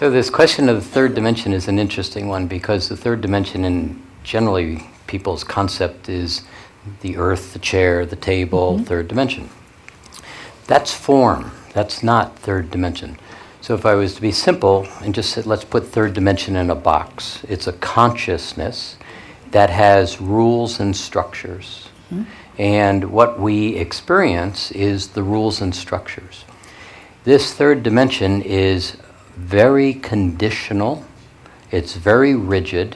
So this question of the third dimension is an interesting one because the third dimension in generally people's concept is the earth, the chair, the table, third dimension. That's form. That's not third dimension. So if I was to be simple and just said, let's put third dimension in a box, it's a consciousness that has rules and structures. And what we experience is the rules and structures. This third dimension is very conditional. It's very rigid.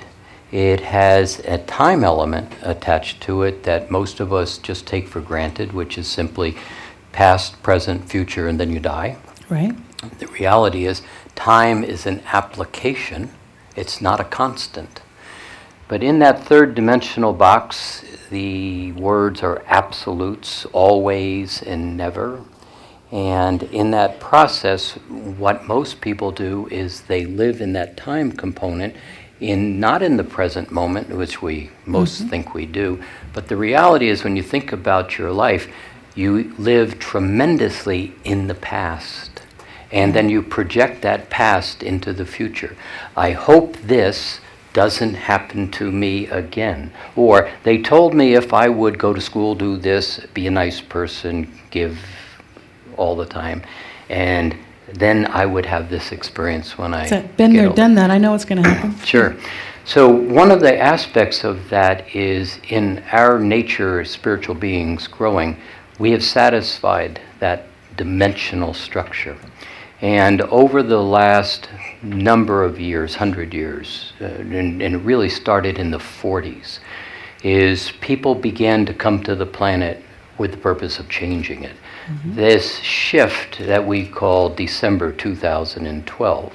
It has a time element attached to it that most of us just take for granted, which is simply past, present, future, and then you die. Right. The reality is time is an application. It's not a constant. But in that third dimensional box, the words are absolutes, always and never. And in that process, what most people do is they live in that time component, not in the present moment, which we most think we do, but the reality is when you think about your life, you live tremendously in the past. And then you project that past into the future. I hope this doesn't happen to me again. Or they told me if I would go to school, do this, be a nice person, give all the time, and then I would have this experience when I been there, done that. I know what's going to happen. Sure. So one of the aspects of that is in our nature, spiritual beings growing, we have satisfied that dimensional structure. And over the last number of years, 100 years, and it really started in the 40s, is people began to come to the planet with the purpose of changing it. This shift that we call December 2012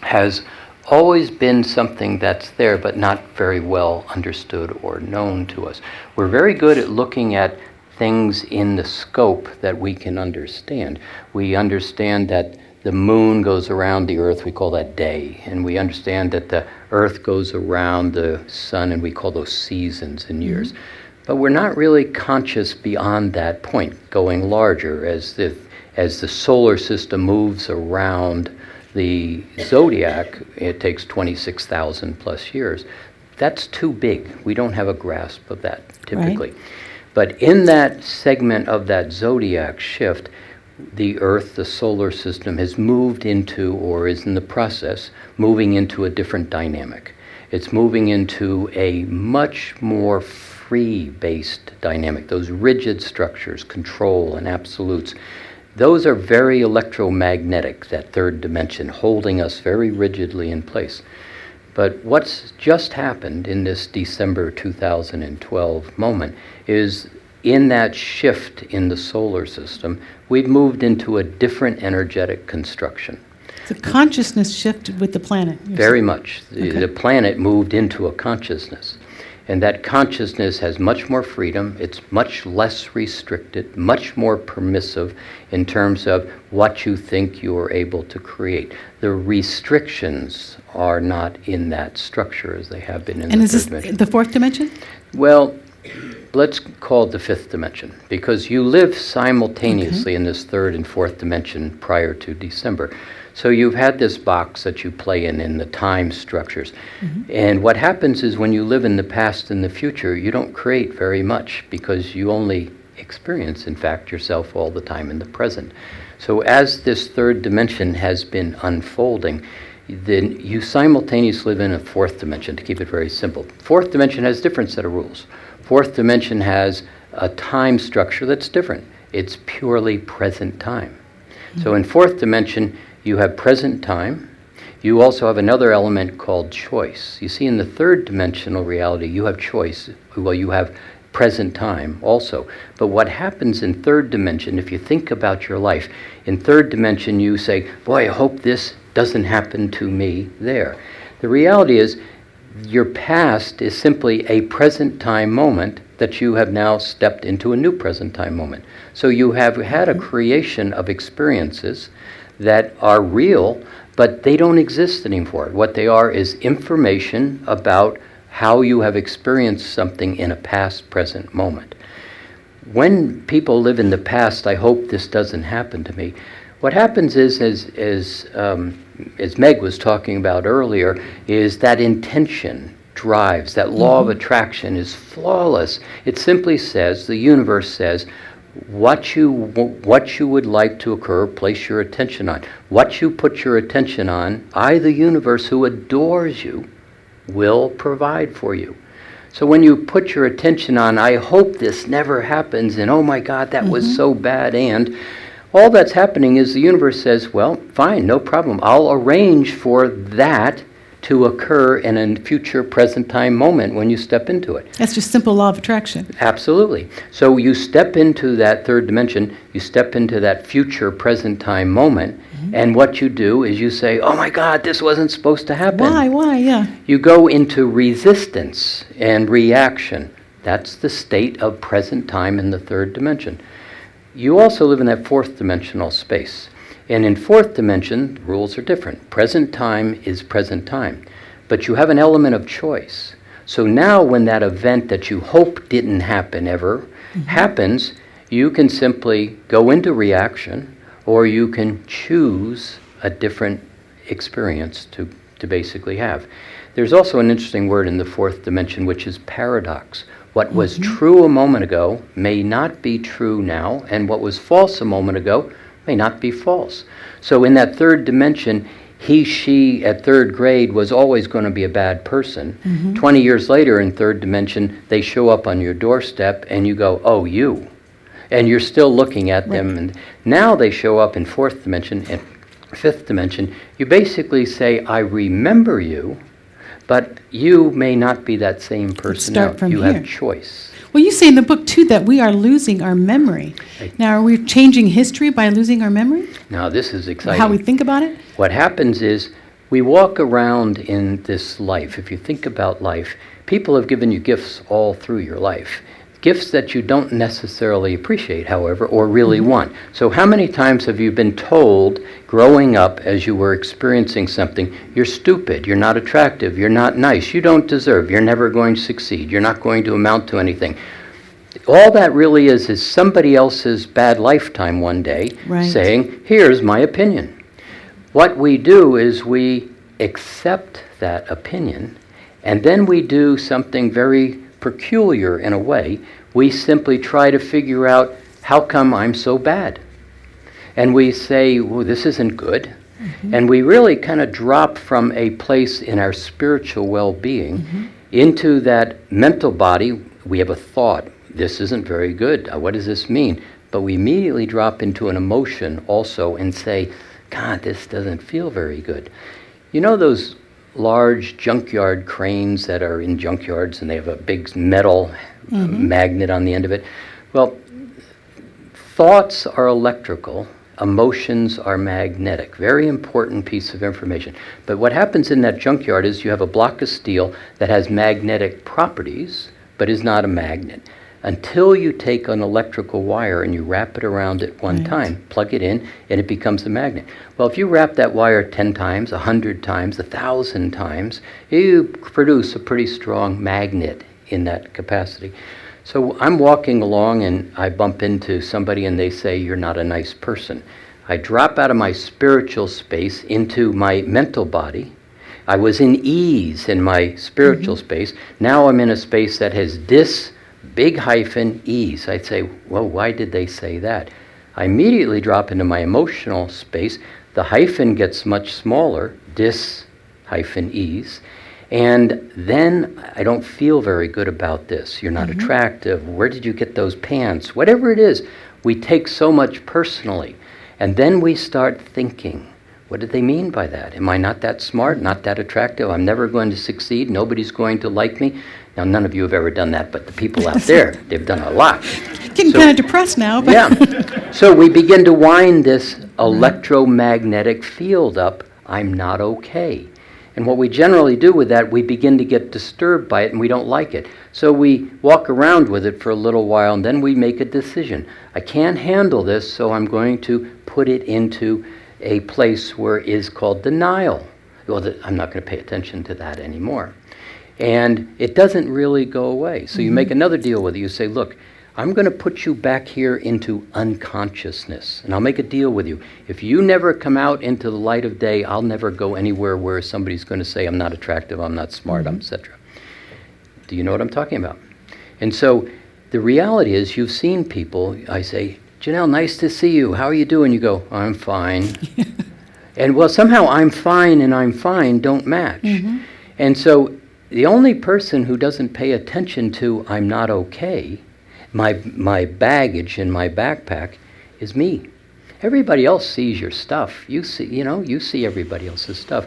has always been something that's there, but not very well understood or known to us. We're very good at looking at things in the scope that we can understand. We understand that the moon goes around the earth, we call that day. And we understand that the earth goes around the sun, and we call those seasons and years. But we're not really conscious beyond that point, going larger as the solar system moves around the zodiac. It takes 26,000 plus years. That's too big. We don't have a grasp of that typically. Right. But in that segment of that zodiac shift, the Earth, the solar system, has moved into, or is in the process, moving into a different dynamic. It's moving into a much more free-based dynamic. Those rigid structures, control and absolutes, those are very electromagnetic, that third dimension, holding us very rigidly in place. But what's just happened in this December 2012 moment is in that shift in the solar system, we've moved into a different energetic construction. It's a consciousness shift with the planet. Very much. The planet moved into a consciousness. And that consciousness has much more freedom. It's much less restricted, much more permissive in terms of what you think you are able to create. The restrictions are not in that structure as they have been in the third dimension. And is this the fourth dimension? Well, let's call it the fifth dimension, because you live simultaneously in this third and fourth dimension prior to December. So you've had this box that you play in the time structures. And what happens is when you live in the past and the future, you don't create very much because you only experience, in fact, yourself all the time in the present. So as this third dimension has been unfolding, then you simultaneously live in a fourth dimension, to keep it very simple. Fourth dimension has a different set of rules. Fourth dimension has a time structure that's different. It's purely present time. So in fourth dimension, you have present time. You also have another element called choice. You see, in the third dimensional reality, you have choice. Well, you have present time also. But what happens in third dimension, if you think about your life, in third dimension you say, boy, I hope this doesn't happen to me there. The reality is, your past is simply a present time moment that you have now stepped into a new present time moment. So you have had a creation of experiences that are real, but they don't exist anymore. What they are is information about how you have experienced something in a past, present moment. When people live in the past, I hope this doesn't happen to me. What happens is as Meg was talking about earlier, is that intention drives, that law of attraction is flawless. It simply says, the universe says, what you would like to occur, place your attention on. What you put your attention on, I, the universe who adores you, will provide for you. So when you put your attention on, I hope this never happens, and oh my God, that was so bad, and all that's happening is the universe says, well, fine, no problem. I'll arrange for that to occur in a future present time moment when you step into it. That's just simple law of attraction. Absolutely. So you step into that third dimension, you step into that future present time moment, and what you do is you say, oh my God, this wasn't supposed to happen. Why, yeah. You go into resistance and reaction. That's the state of present time in the third dimension. You also live in that fourth dimensional space. And in fourth dimension, the rules are different. Present time is present time. But you have an element of choice. So now when that event that you hope didn't happen ever happens, you can simply go into reaction, or you can choose a different experience to basically have. There's also an interesting word in the fourth dimension, which is paradox. What was true a moment ago may not be true now, and what was false a moment ago may not be false. So in that third dimension, he, she at third grade was always going to be a bad person. 20 years later in third dimension, they show up on your doorstep and you go, oh, you. And you're still looking at them. And now they show up in fourth dimension and fifth dimension. You basically say, I remember you, but you may not be that same person now. You have choice. Well, you say in the book, too, that we are losing our memory. Now, are we changing history by losing our memory? Now, this is exciting. How we think about it? What happens is we walk around in this life. If you think about life, people have given you gifts all through your life. Gifts that you don't necessarily appreciate, however, or really want. So how many times have you been told growing up as you were experiencing something, you're stupid, you're not attractive, you're not nice, you don't deserve, you're never going to succeed, you're not going to amount to anything. All that really is somebody else's bad lifetime one day saying, here's my opinion. What we do is we accept that opinion, and then we do something very peculiar in a way. We simply try to figure out, how come I'm so bad? And we say, well, this isn't good. And we really kind of drop from a place in our spiritual well-being into that mental body. We have a thought, this isn't very good. What does this mean? But we immediately drop into an emotion also and say, God, this doesn't feel very good. You know those large junkyard cranes that are in junkyards and they have a big metal magnet on the end of it? Well, thoughts are electrical, emotions are magnetic. Very important piece of information. But what happens in that junkyard is you have a block of steel that has magnetic properties but is not a magnet. Until you take an electrical wire and you wrap it around it one time, plug it in, and it becomes a magnet. Well, if you wrap that wire 10 times, 100 times, 1,000 times, you produce a pretty strong magnet in that capacity. So I'm walking along and I bump into somebody and they say, you're not a nice person. I drop out of my spiritual space into my mental body. I was in ease in my spiritual space. Now I'm in a space that has this big hyphen ease. I'd say, well, why did they say that? I immediately drop into my emotional space. The hyphen gets much smaller, dis hyphen ease. And then I don't feel very good about this. You're not attractive. Where did you get those pants? Whatever it is, we take so much personally. And then we start thinking, what did they mean by that? Am I not that smart, not that attractive? I'm never going to succeed. Nobody's going to like me. Now, none of you have ever done that, but the people out there, they've done a lot. Getting kind of depressed now. But Yeah. So we begin to wind this electromagnetic field up. I'm not okay. And what we generally do with that, we begin to get disturbed by it and we don't like it. So we walk around with it for a little while and then we make a decision. I can't handle this, so I'm going to put it into a place where it is called denial. Well, I'm not going to pay attention to that anymore. And it doesn't really go away. So you make another deal with it. You say, look, I'm going to put you back here into unconsciousness, and I'll make a deal with you. If you never come out into the light of day, I'll never go anywhere where somebody's going to say, I'm not attractive, I'm not smart, etc. Do you know what I'm talking about? And so the reality is, you've seen people, I say, Janelle, nice to see you. How are you doing? You go, I'm fine. And well, somehow I'm fine and I'm fine don't match. And so the only person who doesn't pay attention to I'm not okay, my baggage in my backpack, is me. Everybody else sees your stuff. You see everybody else's stuff.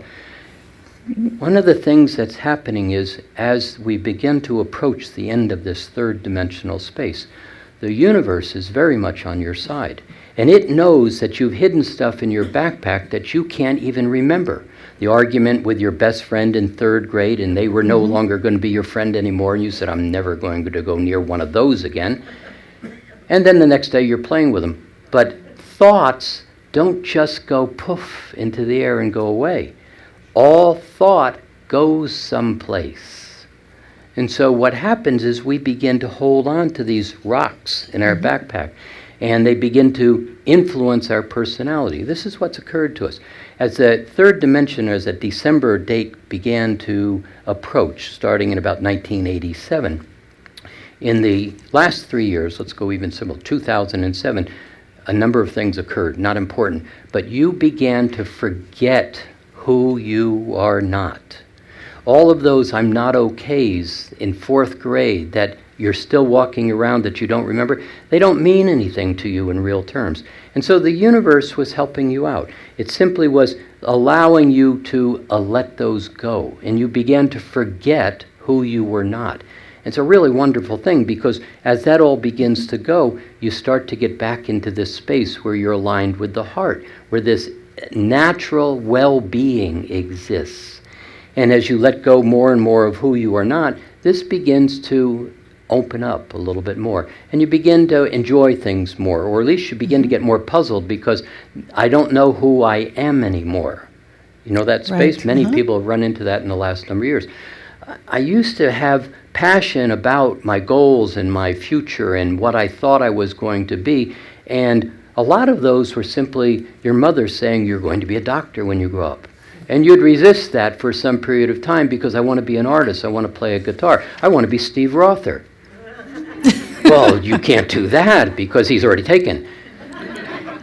One of the things that's happening is, as we begin to approach the end of this third dimensional space, the universe is very much on your side. And it knows that you've hidden stuff in your backpack that you can't even remember. The argument with your best friend in third grade, and they were no longer going to be your friend anymore, and you said, I'm never going to go near one of those again. And then the next day you're playing with them. But thoughts don't just go poof into the air and go away. All thought goes someplace. And so what happens is we begin to hold on to these rocks in our backpack, and they begin to influence our personality. This is what's occurred to us. As the third dimension, as a December date began to approach, starting in about 1987, in the last 3 years, let's go even simpler, 2007, a number of things occurred, not important, but you began to forget who you are not. All of those I'm not okays in fourth grade that you're still walking around that you don't remember, they don't mean anything to you in real terms. And so the universe was helping you out. It simply was allowing you to let those go. And you began to forget who you were not. It's a really wonderful thing, because as that all begins to go, you start to get back into this space where you're aligned with the heart, where this natural well-being exists. And as you let go more and more of who you are not, this begins to open up a little bit more. And you begin to enjoy things more, or at least you begin to get more puzzled, because I don't know who I am anymore. You know that space? Right. Many people have run into that in the last number of years. I used to have passion about my goals and my future and what I thought I was going to be, and a lot of those were simply your mother saying, you're going to be a doctor when you grow up. And you'd resist that for some period of time, because I want to be an artist, I want to play a guitar, I want to be Steve Rother. Well, you can't do that because he's already taken.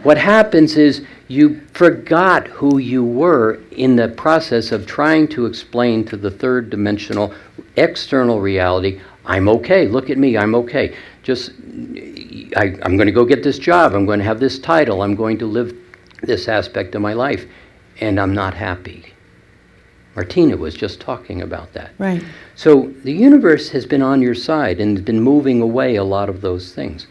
What happens is you forgot who you were in the process of trying to explain to the third dimensional external reality, I'm okay, look at me, I'm okay. I'm going to go get this job, I'm going to have this title, I'm going to live this aspect of my life, and I'm not happy. Martina was just talking about that. Right. So the universe has been on your side and has been moving away a lot of those things.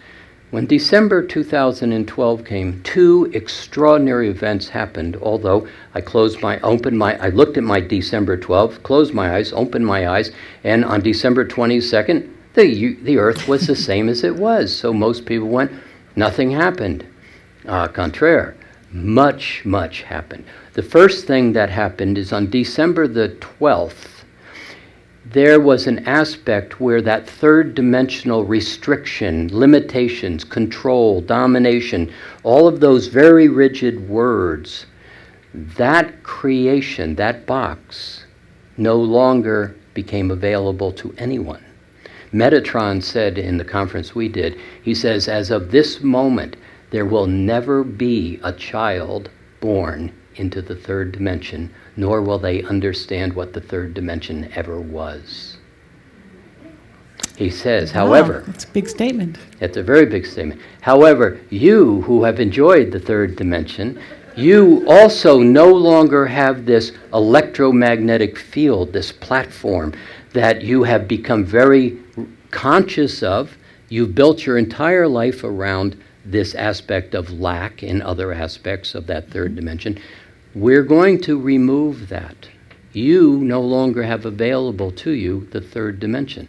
When December 2012 came, two extraordinary events happened, although I looked at my December 12th, closed my eyes, opened my eyes, and on December 22nd, the Earth was the same as it was. So most people went, nothing happened. Contraire, much happened. The first thing that happened is on December the 12th, there was an aspect where that third dimensional restriction, limitations, control, domination, all of those very rigid words, that creation, that box, no longer became available to anyone. Metatron said in the conference we did, he says, as of this moment, there will never be a child born into the third dimension, nor will they understand what the third dimension ever was. He says, Wow, however... that's a big statement. It's a very big statement. However, you who have enjoyed the third dimension, you also no longer have this electromagnetic field, this platform that you have become very conscious of. You've built your entire life around this aspect of lack in other aspects of that third dimension. We're going to remove that. You no longer have available to you the third dimension.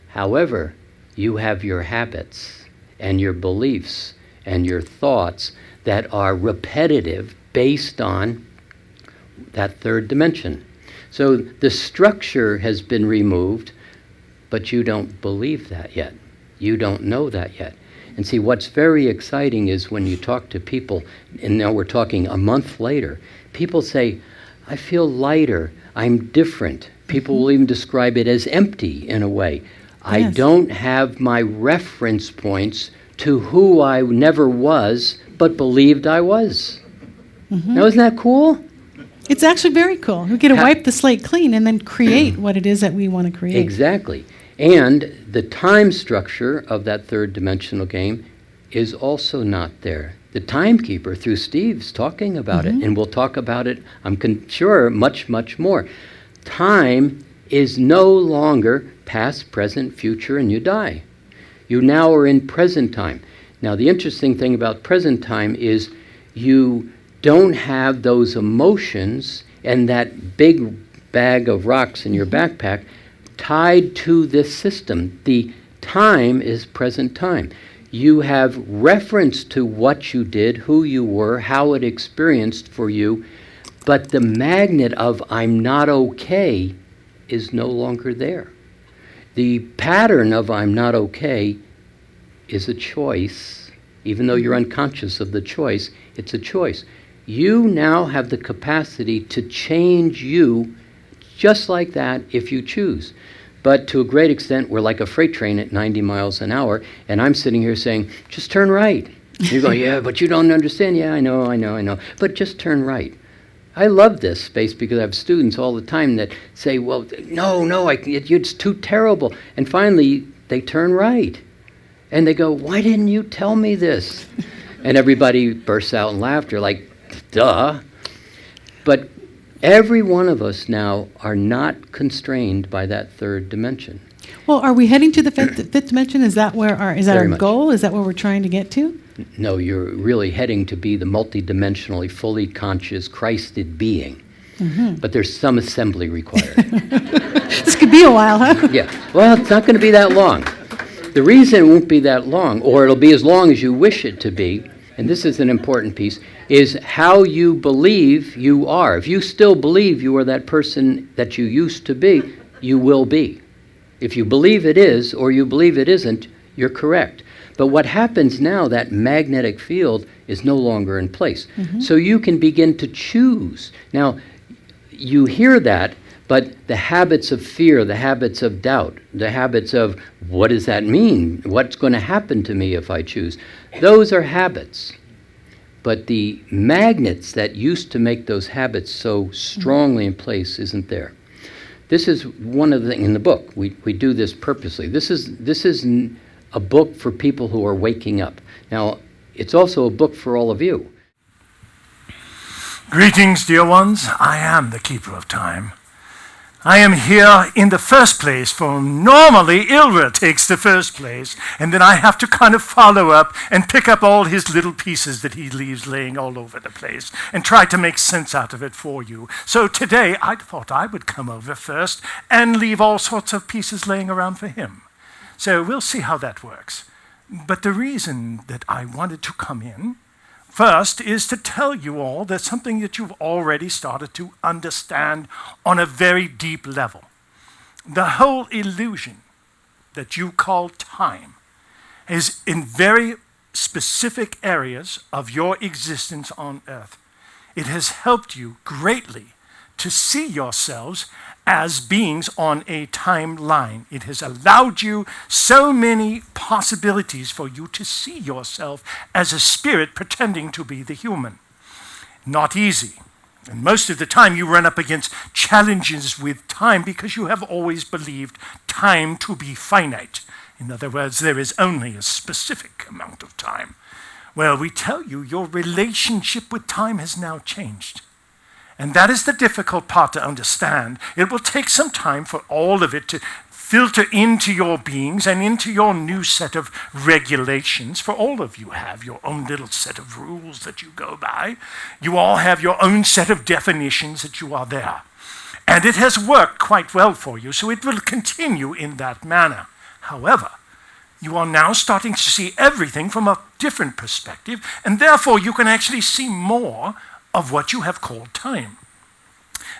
However, you have your habits and your beliefs and your thoughts that are repetitive based on that third dimension. So the structure has been removed, but you don't believe that yet. You don't know that yet. And see, what's very exciting is when you talk to people, and now we're talking a month later, people say, I feel lighter, I'm different. People will even describe it as empty in a way. I Yes. don't have my reference points to who I never was, but believed I was. Now, isn't that cool? It's actually very cool. We get to Ha- wipe the slate clean and then create what it is that we want to create. Exactly. And the time structure of that third dimensional game is also not there. The timekeeper, through Steve's talking about it, and we'll talk about it, I'm sure, much, much more. Time is no longer past, present, future, and you die. You now are in present time. Now, the interesting thing about present time is you don't have those emotions and that big bag of rocks in your backpack tied to this system. The time is present time. You have reference to what you did, who you were, how it experienced for you, but the magnet of I'm not okay is no longer there. The pattern of I'm not okay is a choice. Even though you're unconscious of the choice, it's a choice. You now have the capacity to change you just like that if you choose. But to a great extent, we're like a freight train at 90 miles an hour, and I'm sitting here saying, just turn right. You're going, yeah, but you don't understand. Yeah, I know. But just turn right. I love this space because I have students all the time that say, well, no, it's too terrible. And finally, they turn right. And they go, why didn't you tell me this? And everybody bursts out in laughter, like, duh. But every one of us now are not constrained by that third dimension. Well, are we heading to the fifth dimension? Is that where is that Very our much. goal? Is that what we're trying to get to? No, you're really heading to be the multidimensionally, fully conscious, Christed being. But there's some assembly required. This could be a while, huh? Yeah, well, it's not going to be that long. The reason it won't be that long, or it'll be as long as you wish it to be, and this is an important piece, is how you believe you are. If you still believe you are that person that you used to be, you will be. If you believe it is, or you believe it isn't, you're correct. But what happens now, that magnetic field is no longer in place. So you can begin to choose. Now, you hear that, but the habits of fear, the habits of doubt, the habits of what does that mean? What's going to happen to me if I choose? Those are habits. But the magnets that used to make those habits so strongly in place isn't there. This is one of the things in the book. We do this purposely. This is a book for people who are waking up. Now, it's also a book for all of you. Greetings, dear ones. I am the keeper of time. I am here in the first place, for normally Ilra takes the first place, and then I have to kind of follow up and pick up all his little pieces that he leaves laying all over the place and try to make sense out of it for you. So today I thought I would come over first and leave all sorts of pieces laying around for him. So we'll see how that works. But the reason that I wanted to come in first is to tell you all that something that you've already started to understand on a very deep level. The whole illusion that you call time is in very specific areas of your existence on Earth. It has helped you greatly to see yourselves as beings on a timeline. It has allowed you so many possibilities for you to see yourself as a spirit pretending to be the human. Not easy. And most of the time you run up against challenges with time because you have always believed time to be finite. In other words, there is only a specific amount of time. Well, we tell you your relationship with time has now changed. And that is the difficult part to understand. It will take some time for all of it to filter into your beings and into your new set of regulations. For all of you have your own little set of rules that you go by. You all have your own set of definitions that you are there. And it has worked quite well for you, so it will continue in that manner. However, you are now starting to see everything from a different perspective, and therefore you can actually see more of what you have called time.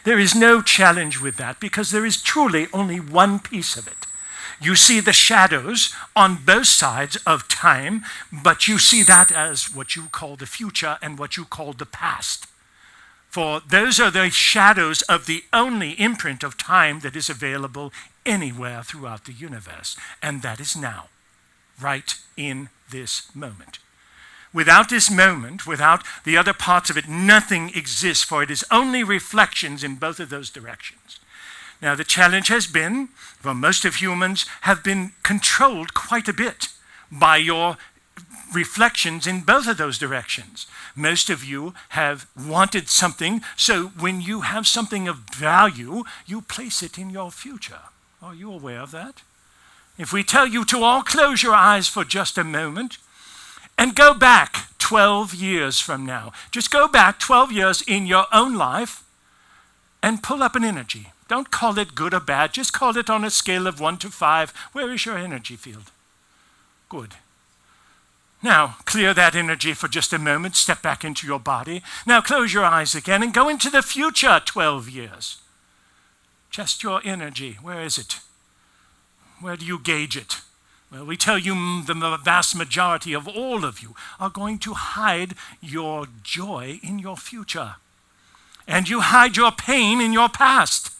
There is no challenge with that because there is truly only one piece of it. You see the shadows on both sides of time, but you see that as what you call the future and what you call the past. For those are the shadows of the only imprint of time that is available anywhere throughout the universe, and that is now, right in this moment. Without this moment, without the other parts of it, nothing exists, for it is only reflections in both of those directions. Now, the challenge has been, for most of humans, have been controlled quite a bit by your reflections in both of those directions. Most of you have wanted something, so when you have something of value, you place it in your future. Are you aware of that? If we tell you to all close your eyes for just a moment and go back 12 years from now, just go back 12 years in your own life and pull up an energy. Don't call it good or bad, just call it on a scale of 1 to 5. Where is your energy field? Good. Now, clear that energy for just a moment, step back into your body. Now close your eyes again and go into the future 12 years. Just your energy, where is it? Where do you gauge it? Well, we tell you the vast majority of all of you are going to hide your joy in your future. And you hide your pain in your past.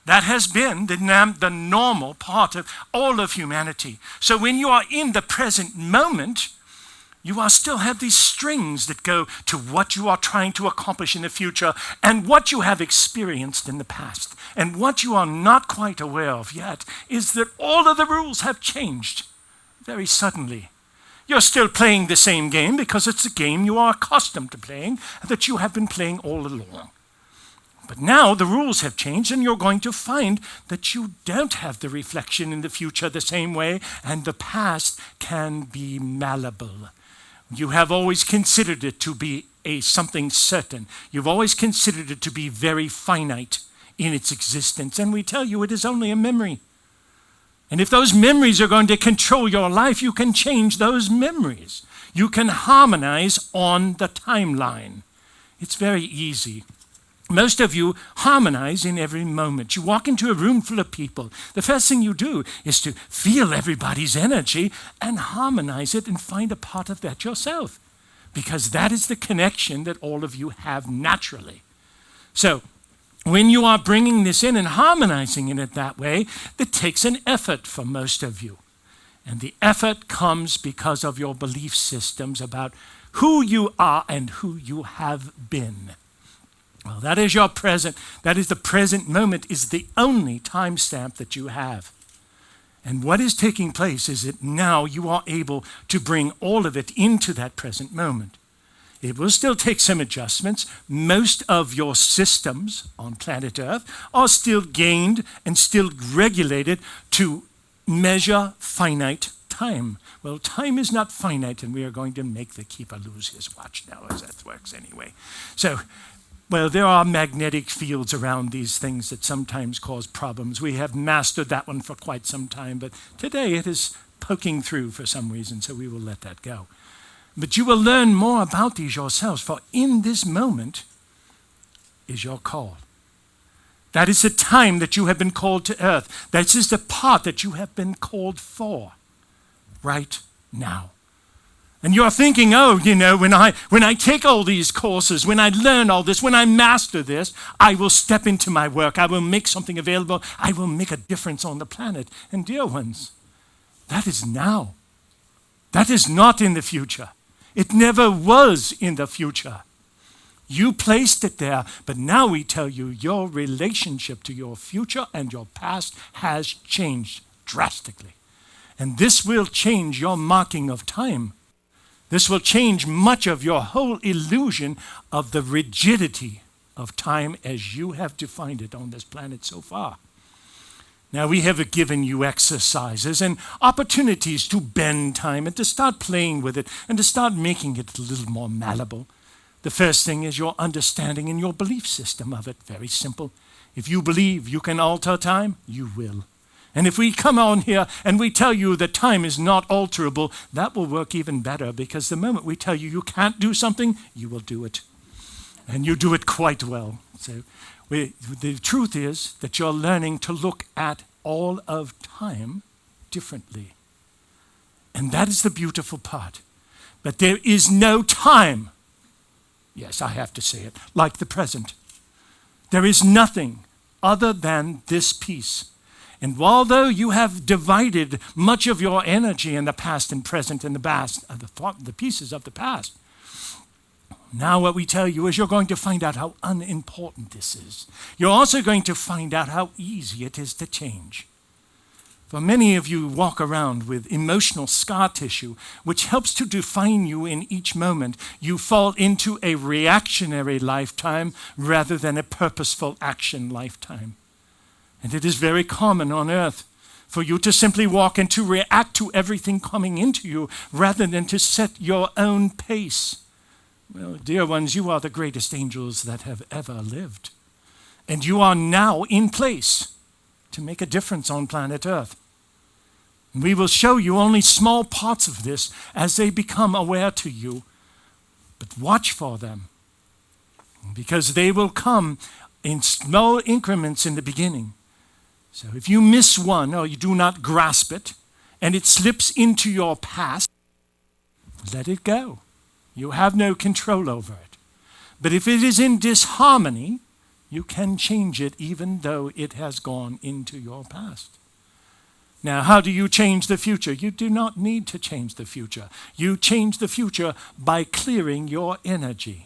That has been the normal part of all of humanity. So when you are in the present moment, you still have these strings that go to what you are trying to accomplish in the future and what you have experienced in the past. And what you are not quite aware of yet is that all of the rules have changed very suddenly. You're still playing the same game because it's a game you are accustomed to playing, that you have been playing all along. But now the rules have changed, and you're going to find that you don't have the reflection in the future the same way, and the past can be malleable. You have always considered it to be something certain. You've always considered it to be very finite in its existence, and we tell you it is only a memory. And if those memories are going to control your life, you can change those memories. You can harmonize on the timeline. It's very easy. Most of you harmonize in every moment. You walk into a room full of people. The first thing you do is to feel everybody's energy and harmonize it and find a part of that yourself, because that is the connection that all of you have naturally. So when you are bringing this in and harmonizing in it that way, it takes an effort for most of you. And the effort comes because of your belief systems about who you are and who you have been. Well, that is your present. That is the present moment, is the only timestamp that you have. And what is taking place is that now you are able to bring all of it into that present moment. It will still take some adjustments. Most of your systems on planet Earth are still gained and still regulated to measure finite time. Well, time is not finite, and we are going to make the keeper lose his watch now, as that works anyway. So, well, there are magnetic fields around these things that sometimes cause problems. We have mastered that one for quite some time, but today it is poking through for some reason, so we will let that go. But you will learn more about these yourselves, for in this moment is your call. That is the time that you have been called to earth. That is the part that you have been called for right now. And you're thinking, oh, when I take all these courses, when I learn all this, when I master this, I will step into my work. I will make something available. I will make a difference on the planet. And dear ones, that is now. That is not in the future. It never was in the future. You placed it there, but now we tell you your relationship to your future and your past has changed drastically. And this will change your marking of time. This will change much of your whole illusion of the rigidity of time as you have defined it on this planet so far. Now, we have given you exercises and opportunities to bend time and to start playing with it and to start making it a little more malleable. The first thing is your understanding and your belief system of it. Very simple. If you believe you can alter time, you will. And if we come on here and we tell you that time is not alterable, that will work even better, because the moment we tell you you can't do something, you will do it. And you do it quite well. So the truth is that you're learning to look at all of time differently. And that is the beautiful part. But there is no time, yes, I have to say it, like the present. There is nothing other than this piece. And although you have divided much of your energy in the past and present and the pieces of the past, now what we tell you is you're going to find out how unimportant this is. You're also going to find out how easy it is to change. For many of you walk around with emotional scar tissue, which helps to define you in each moment. You fall into a reactionary lifetime rather than a purposeful action lifetime. And it is very common on earth for you to simply walk and to react to everything coming into you rather than to set your own pace. Well, dear ones, you are the greatest angels that have ever lived. And you are now in place to make a difference on planet Earth. We will show you only small parts of this as they become aware to you. But watch for them, because they will come in small increments in the beginning. So if you miss one or you do not grasp it, and it slips into your past, let it go. You have no control over it. But if it is in disharmony, you can change it even though it has gone into your past. Now, how do you change the future? You do not need to change the future. You change the future by clearing your energy.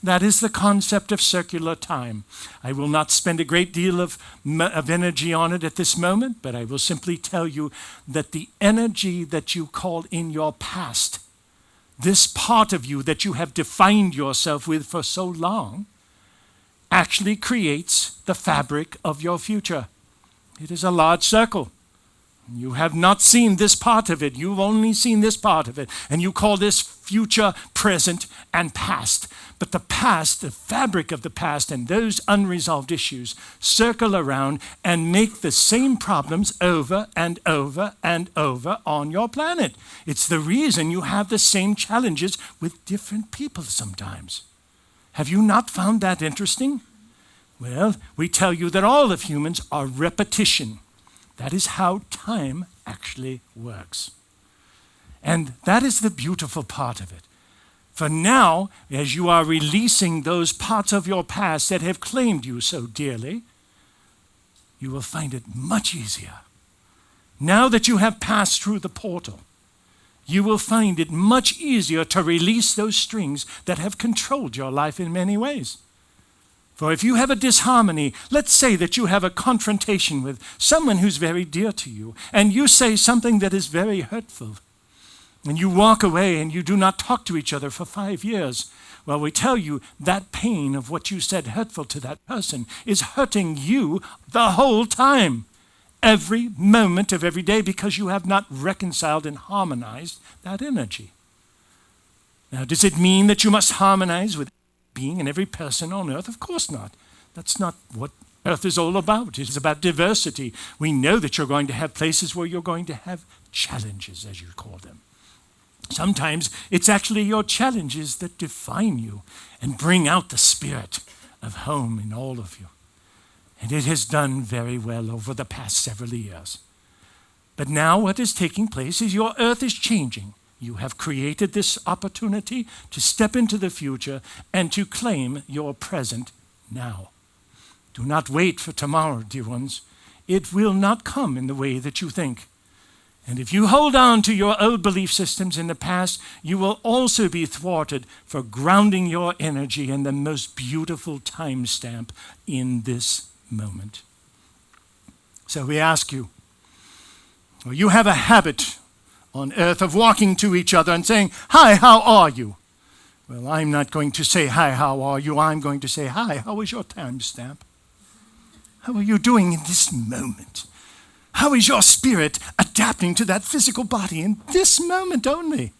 That is the concept of circular time. I will not spend a great deal of energy on it at this moment, but I will simply tell you that the energy that you called in your past, this part of you that you have defined yourself with for so long, actually creates the fabric of your future. It is a large circle. You have not seen this part of it. You've only seen this part of it. And you call this future, present, and past. But the past, the fabric of the past, and those unresolved issues circle around and make the same problems over and over and over on your planet. It's the reason you have the same challenges with different people sometimes. Have you not found that interesting? Well, we tell you that all of humans are repetition. That is how time actually works. And that is the beautiful part of it. For now, as you are releasing those parts of your past that have claimed you so dearly, you will find it much easier. Now that you have passed through the portal, you will find it much easier to release those strings that have controlled your life in many ways. For if you have a disharmony, let's say that you have a confrontation with someone who's very dear to you, and you say something that is very hurtful, and you walk away and you do not talk to each other for 5 years, well, we tell you that pain of what you said hurtful to that person is hurting you the whole time, every moment of every day, because you have not reconciled and harmonized that energy. Now, does it mean that you must harmonize with being and every person on earth? Of course not. That's not what earth is all about. It's about diversity. We know that you're going to have places where you're going to have challenges, as you call them. Sometimes it's actually your challenges that define you and bring out the spirit of home in all of you. And it has done very well over the past several years. But now what is taking place is your earth is changing. You have created this opportunity to step into the future and to claim your present now. Do not wait for tomorrow, dear ones. It will not come in the way that you think. And if you hold on to your old belief systems in the past, you will also be thwarted for grounding your energy in the most beautiful timestamp in this moment. So we ask you, well, you have a habit on earth of walking to each other and saying, "Hi, how are you?" Well, I'm not going to say, "Hi, how are you?" I'm going to say, "Hi, how is your timestamp? How are you doing in this moment? How is your spirit adapting to that physical body in this moment only?"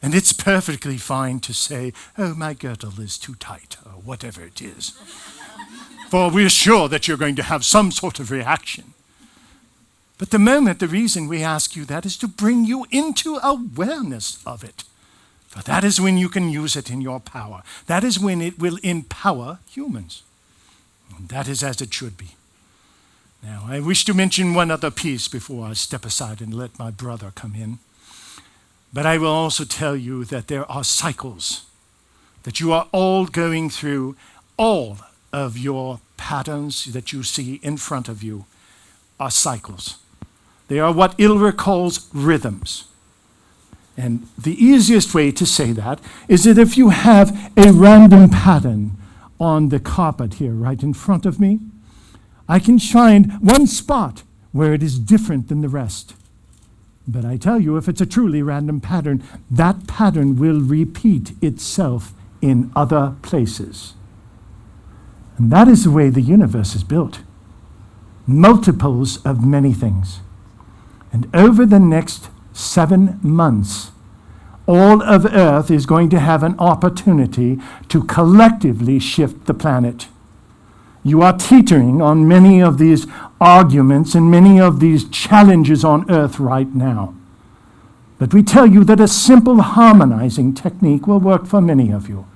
And it's perfectly fine to say, "Oh, my girdle is too tight," or whatever it is. For we're sure that you're going to have some sort of reaction. But the reason we ask you that is to bring you into awareness of it. For that is when you can use it in your power. That is when it will empower humans. And that is as it should be. Now, I wish to mention one other piece before I step aside and let my brother come in. But I will also tell you that there are cycles, that you are all going through. All of your patterns that you see in front of you are cycles. They are what Ilver calls rhythms. And the easiest way to say that is that if you have a random pattern on the carpet here right in front of me, I can find one spot where it is different than the rest. But I tell you, if it's a truly random pattern, that pattern will repeat itself in other places. And that is the way the universe is built. Multiples of many things. And over the next 7 months, all of Earth is going to have an opportunity to collectively shift the planet. You are teetering on many of these arguments and many of these challenges on Earth right now. But we tell you that a simple harmonizing technique will work for many of you.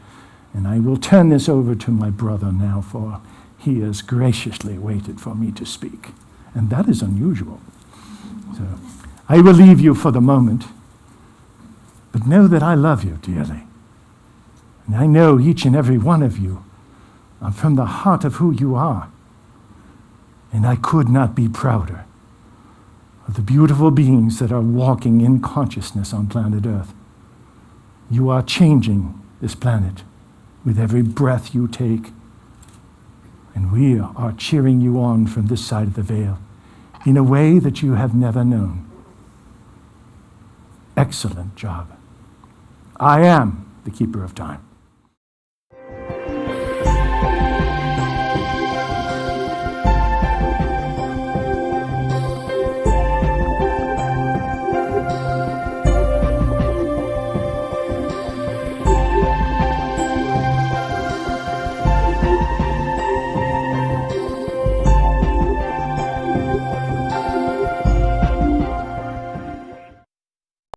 And I will turn this over to my brother now, for he has graciously waited for me to speak. And that is unusual. So I will leave you for the moment, but know that I love you dearly. And I know each and every one of you are from the heart of who you are. And I could not be prouder of the beautiful beings that are walking in consciousness on planet Earth. You are changing this planet with every breath you take. And we are cheering you on from this side of the veil in a way that you have never known. Excellent job. I am the keeper of time.